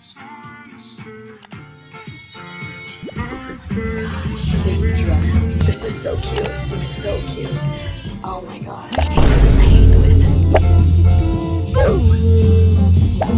This dress. This is so cute. Looks so cute. Oh my god. I hate this. I hate the way it fits.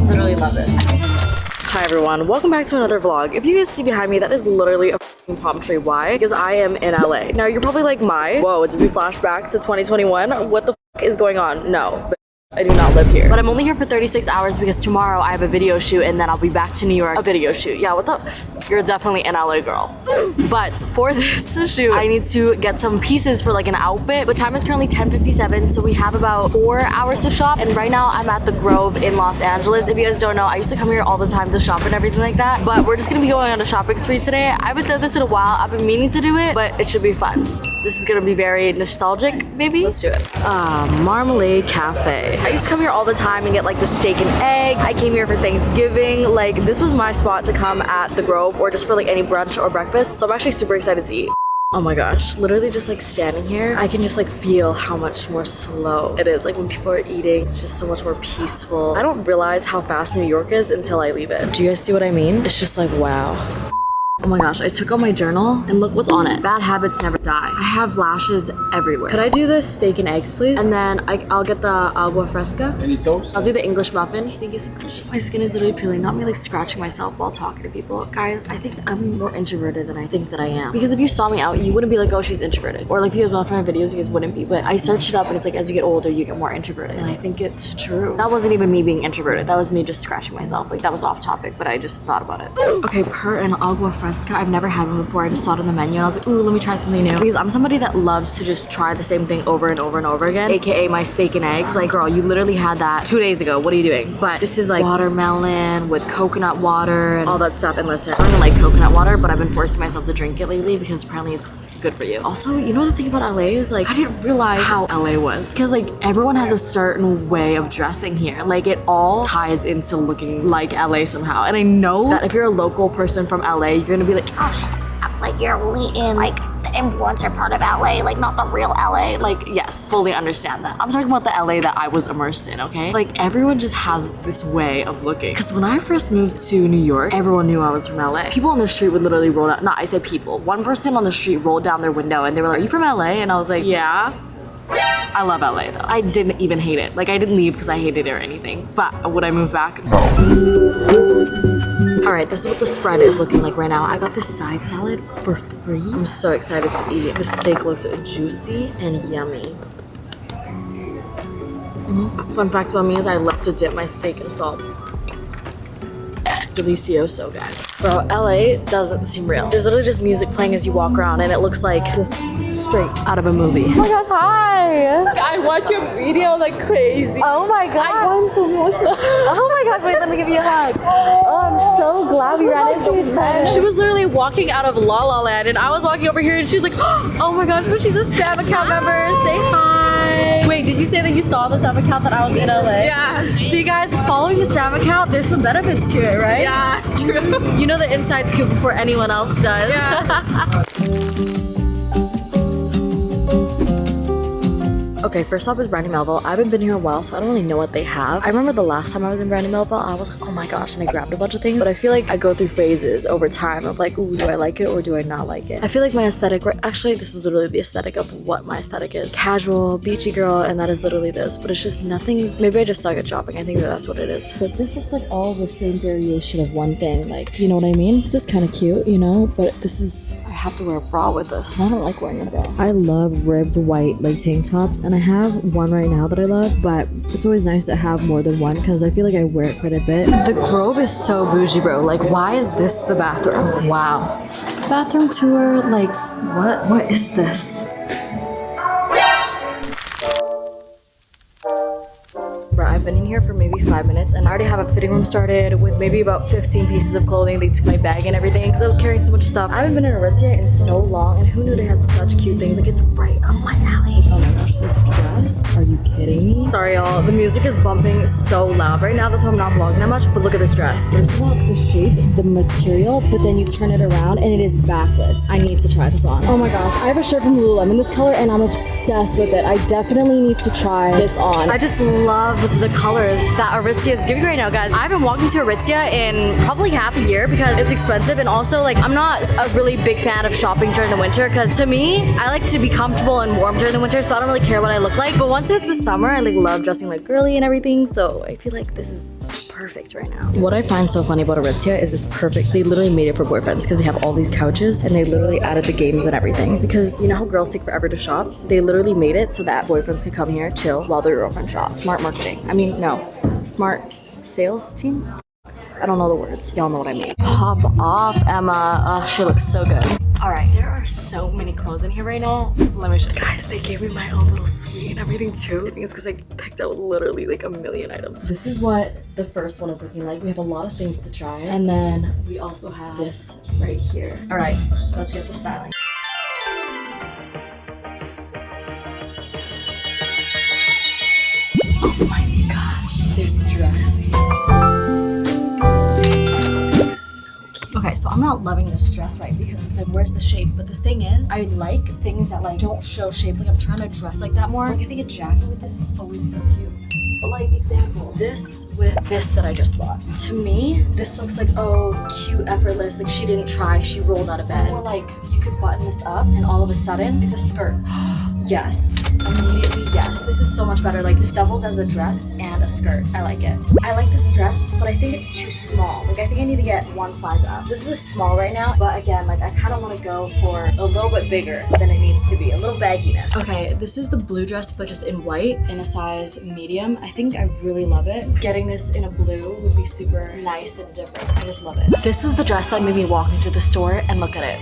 Literally love this. Hi everyone, welcome back to another vlog. If you guys see behind me, that is literally a f***ing palm tree. Why? Because I am in LA. Now you're probably like, whoa, did we flash back to 2021? What the f*** is going on? No. But I do not live here. But I'm only here for 36 hours because tomorrow I have a video shoot and then I'll be back to New York. A video shoot. Yeah, what the? You're definitely an LA girl. But for this shoot, I need to get some pieces for like an outfit. The time is currently 10:57, so we have about 4 hours to shop. And right now I'm at the Grove in Los Angeles. If you guys don't know, I used to come here all the time to shop and everything like that. But we're just gonna be going on a shopping spree today. I haven't done this in a while. I've been meaning to do it, but it should be fun. This is gonna be very nostalgic, maybe? Let's do it. Marmalade Cafe. I used to come here all the time and get like the steak and eggs. I came here for Thanksgiving. Like, this was my spot to come at the Grove or just for like any brunch or breakfast. So I'm actually super excited to eat. Oh my gosh, literally just like standing here, I can just like feel how much more slow it is. Like when people are eating, it's just so much more peaceful. I don't realize how fast New York is until I leave it. Do you guys see what I mean? It's just like, wow. Oh my gosh, I took out my journal and look what's on it. Bad habits never die. I have lashes everywhere. Could I do the steak and eggs, please? And then I'll get the agua fresca. Any toast? I'll do the English muffin. Thank you so much. My skin is literally peeling, not me like scratching myself while talking to people. Guys, I think I'm more introverted than I think that I am. Because if you saw me out, you wouldn't be like, oh, she's introverted. Or like if you guys watch my videos, you guys wouldn't be. But I searched it up and it's like, as you get older, you get more introverted. And I think it's true. That wasn't even me being introverted. That was me just scratching myself. Like that was off topic, but I just thought about it. Okay, per an agua fresca. I've never had one before. I just saw it on the menu and I was like, ooh, let me try something new. Because I'm somebody that loves to just try the same thing over and over and over again, aka my steak and eggs. Like, girl, you literally had that 2 days ago. What are you doing? But this is like watermelon with coconut water and all that stuff. And listen, I don't even like coconut water, but I've been forcing myself to drink it lately because apparently it's good for you. Also, you know the thing about LA is like, I didn't realize how LA was. Because like everyone has a certain way of dressing here. Like it all ties into looking like LA somehow. And I know that if you're a local person from LA, you're gonna be like, oh shit. Like you're only in like the influencer part of LA, like not the real LA. Like, yes, fully understand that. I'm talking about the LA that I was immersed in, okay? Like everyone just has this way of looking. Because when I first moved to New York, everyone knew I was from LA. People on the street would literally roll down, I say people. One person on the street rolled down their window and they were like, are you from LA? And I was like, yeah. I love LA though. I didn't even hate it. Like I didn't leave because I hated it or anything. But would I move back? No. Alright, this is what the spread is looking like right now. I got this side salad for free. I'm so excited to eat. The steak looks juicy and yummy. Fun fact about me is I love to dip my steak in salt. Delicioso, guys. Bro, LA doesn't seem real. There's literally just music playing as you walk around and it looks like just straight out of a movie. Oh my gosh, hi! I watch your video like crazy. Oh my god. I'm so emotional. Oh my god, wait, let me give you a hug. Oh, I'm so glad we ran into each other. She was literally walking out of La La Land and I was walking over here and she's like, oh my gosh, but she's a spam account member. Say hi. Wait, did you say that you saw the spam account that I was in LA? Yes. So you guys, following the spam account, there's some benefits to it, right? Yeah, it's true. You know the inside scoop before anyone else does. Yes. Okay, first off is Brandy Melville. I haven't been here a while, so I don't really know what they have. I remember the last time I was in Brandy Melville, I was like, oh my gosh, and I grabbed a bunch of things. But I feel like I go through phases over time of like, ooh, do I like it or do I not like it? I feel like my aesthetic, actually, this is literally the aesthetic of what my aesthetic is. Casual, beachy girl, and that is literally this. But it's just nothing's, maybe I just suck at shopping. I think that that's what it is. But this looks like all the same variation of one thing. Like, you know what I mean? This is kind of cute, you know? But this is, I have to wear a bra with this. I don't like wearing a bra. I love ribbed white like tank tops, and I have one right now that I love, but it's always nice to have more than one because I feel like I wear it quite a bit. The Grove is so bougie, bro. Like, why is this the bathroom? Wow. Bathroom tour, like, what is this? Bro, I've been in here for maybe 5 minutes and I already have a fitting room started with maybe about 15 pieces of clothing. They took my bag and everything because I was carrying so much stuff. I haven't been in Aritzia in so long and who knew they had such cute things. Like, it's right up my alley. Oh my gosh, this dress dress. Are you kidding me? Sorry y'all, the music is bumping so loud right now. That's why I'm not vlogging that much, but look at this dress. First of all, the shape, the material, but then you turn it around and it is backless. I need to try this on. Oh my gosh, I have a shirt from Lululemon in this color and I'm obsessed with it. I definitely need to try this on. I just love the colors that Aritzia is giving right now, guys. I've been walking to Aritzia in probably half a year because it's expensive, and also like I'm not a really big fan of shopping during the winter because to me, I like to be comfortable and warm during the winter, so I don't really care what I look like. But once it's the summer, I like love dressing like girly and everything, so I feel like this is perfect right now. What I find so funny about Aritzia is it's perfect. They literally made it for boyfriends because they have all these couches and they literally added the games and everything. Because you know how girls take forever to shop? They literally made it so that boyfriends could come here, chill while their girlfriend shop. Smart marketing. I mean, no. Smart sales team? I don't know the words. Y'all know what I mean. Pop off, Emma. Oh, she looks so good. All right, there are so many clothes in here right now. Let me show you. Guys, they gave me my own little suite and everything too. I think it's because I picked out literally like a million items. This is what the first one is looking like. We have a lot of things to try. And then we also have this right here. All right, let's get to styling. Oh my gosh, this dress. Okay, so I'm not loving this dress, right? Because it's like, where's the shape? But the thing is, I like things that like don't show shape. Like I'm trying to dress like that more. Like I think a jacket with this is always so cute. But like, example, this with this that I just bought. To me, this looks like, oh, cute, effortless. Like she didn't try, she rolled out of bed. Or like, you could button this up and all of a sudden, it's a skirt. Yes, immediately yes. This is so much better. Like this doubles as a dress and a skirt. I like it. I like this dress, but I think it's too small. Like I think I need to get one size up. This is a small right now, but again, like I kind of want to go for a little bit bigger than it needs to be. A little bagginess. Okay, this is the blue dress, but just in white in a size medium. I think I really love it. Getting this in a blue would be super nice and different. I just love it. This is the dress that made me walk into the store and look at it.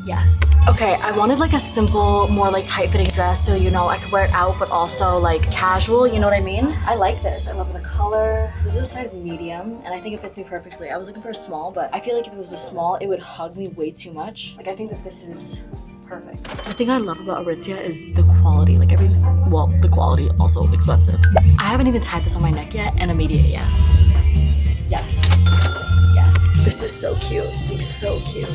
Yes. Okay, I wanted like a simple, more like tight-fitting dress so you know I could wear it out but also like casual, you know what I mean? I like this. I love the color. This is a size medium and I think it fits me perfectly. I was looking for a small, but I feel like if it was a small, it would hug me way too much. Like I think that this is perfect. The thing I love about Aritzia is the quality. Like everything's, well, the quality also expensive. I haven't even tied this on my neck yet, and immediate yes. Yes. Yes. This is so cute. Like so cute.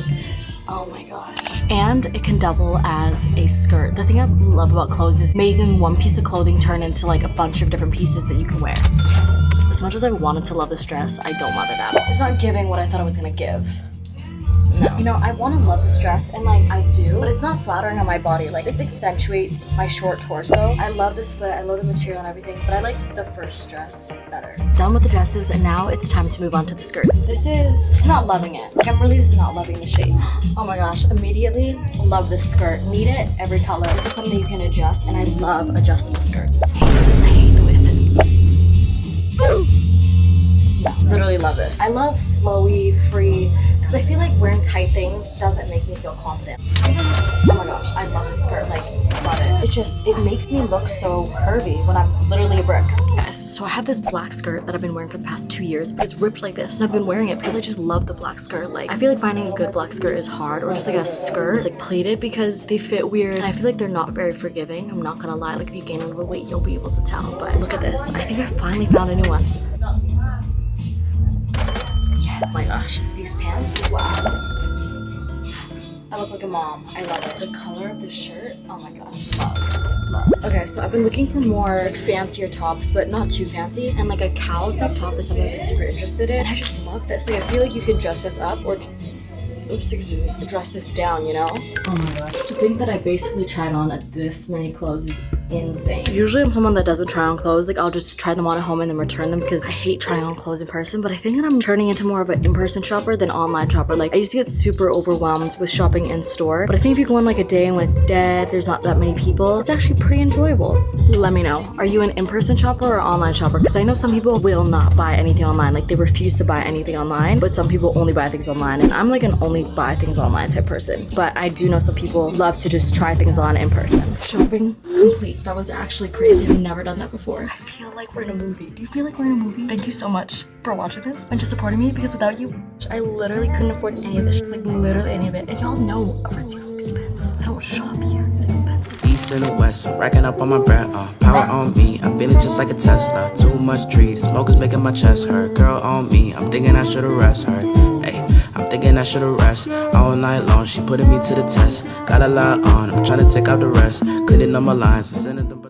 Oh my gosh. And it can double as a skirt. The thing I love about clothes is making one piece of clothing turn into like a bunch of different pieces that you can wear. Yes. As much as I wanted to love this dress, I don't love it at all. It's not giving what I thought it was gonna give. No. You know, I want to love this dress, and like I do, but it's not flattering on my body. Like this accentuates my short torso. I love the slit, I love the material and everything, but I like the first dress better. Done with the dresses, and now it's time to move on to the skirts. This is not loving it. Like I'm really just not loving the shape. Oh my gosh, immediately love this skirt. Need it, every color. This is something you can adjust, and I love adjustable skirts. I hate this. I hate the way it fits. No, literally love this. I love flowy, free, because I feel like wearing tight things doesn't make me feel confident. Yes. Oh my gosh, I love this skirt, like, love it. It makes me look so curvy when I'm literally a brick. Guys, so I have this black skirt that I've been wearing for the past 2 years, but it's ripped like this. And I've been wearing it because I just love the black skirt. Like, I feel like finding a good black skirt is hard, or just like a skirt that's like pleated because they fit weird. And I feel like they're not very forgiving. I'm not gonna lie, like if you gain a little weight, you'll be able to tell. But look at this. I think I finally found a new one. Oh my gosh, these pants, wow. I look like a mom. I love it. The color of the shirt, oh my gosh, love. Okay, so I've been looking for more like fancier tops, but not too fancy. And like a cowl stuff top is something I've been super interested in. And I just love this. Like I feel like you could dress this up or dress this down, you know? Oh my gosh. To think that I basically tried on this many clothes is insane. Usually I'm someone that doesn't try on clothes. Like I'll just try them on at home and then return them because I hate trying on clothes in person. But I think that I'm turning into more of an in-person shopper than online shopper. Like I used to get super overwhelmed with shopping in store. But I think if you go on like a day when it's dead, there's not that many people, it's actually pretty enjoyable. Let me know. Are you an in-person shopper or online shopper? Because I know some people will not buy anything online. Like they refuse to buy anything online. But some people only buy things online. And I'm like an only buy things online type person. But I do know some people love to just try things on in person. Shopping complete. That was actually crazy. I've never done that before. I feel like we're in a movie. Do you feel like we're in a movie? Thank you so much for watching this and just supporting me, because without you, I literally couldn't afford any of this shit. Like literally any of it. And y'all know Aritzia's expensive. I don't shop here. It's expensive. East and the west, racking up on my bread, power on me, I'm feeling just like a Tesla. Too much tree, the smoke is making my chest hurt. Girl on me, I'm thinking I should've rest her. Hey, I'm thinking I should've rest all night long. She putting me to the test. Got a lot on, I'm trying to take out the rest. Couldn't know my lines, I'm sending them.